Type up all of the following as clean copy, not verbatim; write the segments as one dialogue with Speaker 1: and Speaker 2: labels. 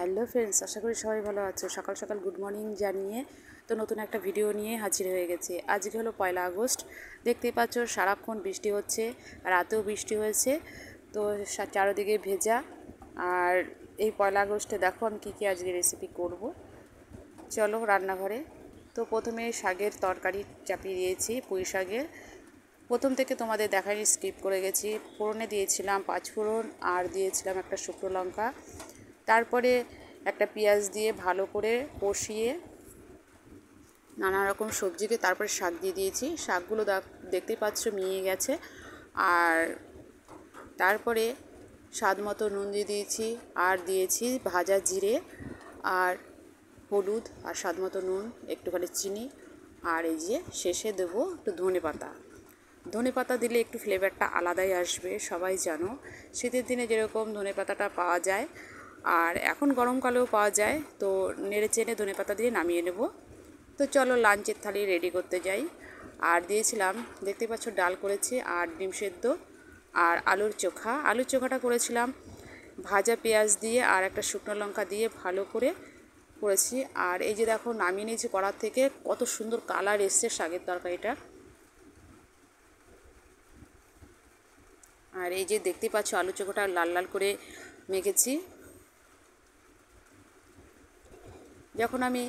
Speaker 1: Hello friends, আশা করি সবাই ভালো আছো। সকাল সকাল গুড মর্নিং জানিয়ে তো নতুন একটা ভিডিও নিয়ে হাজির হয়ে গেছে। আজকে হলো 1 আগস্ট। দেখতেই পাচ্ছ সারাক্ষণ বৃষ্টি হচ্ছে, রাতেও বৃষ্টি হয়েছে, তো চারিদিকে ভেজা। আর এই 1 আগস্টে দেখো আমি কী কী আজকে রেসিপি করব। চলো রান্নাঘরে। তো প্রথমে শাকের তরকারি চাপিয়ে দিয়েছি, পুঁই শাকের। প্রথম থেকে তোমাদের দেখাই, স্কিপ করে গেছি। ফোড়নে দিয়েছিলাম 5 ফোড়ন, আর দিয়েছিলাম একটা শুকনো লঙ্কা। তারপরে একটা পেঁয়াজ দিয়ে ভালো করে কষিয়ে নানা রকম সবজিকে তারপরে শাক দিয়ে দিয়েছি। শাকগুলো দেখতেই পাচ্ছ মিয়ে গেছে। আর তারপরে স্বাদ মতো নুন দিয়ে দিয়েছি, আর দিয়েছি ভাজা জিরে আর হলুদ, আর স্বাদ মতো নুন, একটুখানি চিনি। আর এই যে শেষে দেবো একটু ধনে পাতা দিলে একটু ফ্লেভারটা আলাদাই আসবে। সবাই জানো শীতের দিনে যেরকম ধনে পাতাটা পাওয়া যায়, আর এখন গরমকালেও পাওয়া যায়। তো নেড়ে চেড়ে ধনে পাতা দিয়ে নামিয়ে নেব। তো চলো লাঞ্চের থালি রেডি করতে যাই। আর দিয়েছিলাম, দেখতে পাচ্ছ, ডাল করেছি, আর ডিম সেদ্ধ, আর আলুর চোখাটা করেছিলাম ভাজা পেঁয়াজ দিয়ে আর একটা শুকনো লঙ্কা দিয়ে ভালো করে করেছি। আর এই যে দেখো নামিয়ে নিয়েছি কড়ার থেকে, কত সুন্দর কালার এসছে শাকের তরকারিটা। আর এই যে দেখতে পাচ্ছ আলু চোখাটা লাল লাল করে মেখেছি। যখন আমি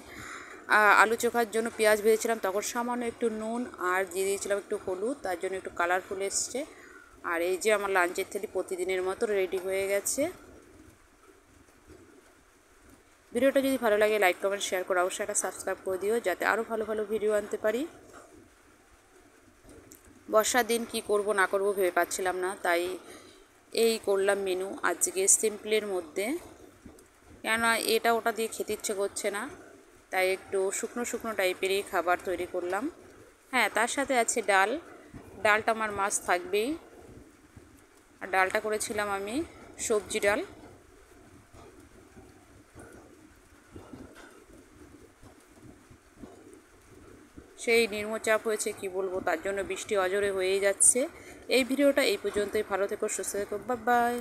Speaker 1: আলু চোখার জন্য পেঁয়াজ ভেজেছিলাম, তখন সামান্য একটু নুন আর দিয়ে দিয়েছিলাম একটু হলুদ, তার জন্য একটু কালারফুল এসছে। আর এই যে আমার লাঞ্চের থালি প্রতিদিনের মতো রেডি হয়ে গেছে। ভিডিওটা যদি ভালো লাগে লাইক কমেন্ট শেয়ার করে অবশ্যই একটা সাবস্ক্রাইব করে দিও, যাতে আরও ভালো ভালো ভিডিও আনতে পারি। বর্ষার দিন কি করব না করব ভেবে পাচ্ছিলাম না, তাই এই করলাম মেনু আজকে সিম্পলের মধ্যে। কেননা এটা ওটা দিয়ে খেতে ইচ্ছে করছে না, তাই একটু শুকনো শুকনো টাইপেরই খাবার তৈরি করলাম। হ্যাঁ, তার সাথে আছে ডালটা আমার মাছ থাকবেই। আর ডালটা করেছিলাম আমি সবজি ডাল। সেই নিম্নচাপ হয়েছে কি বলবো, তার জন্য বৃষ্টি অজরে হয়েই যাচ্ছে। এই ভিডিওটা এই পর্যন্তই। ভালো থেকো, সুস্থ থেকো, বাই বাই।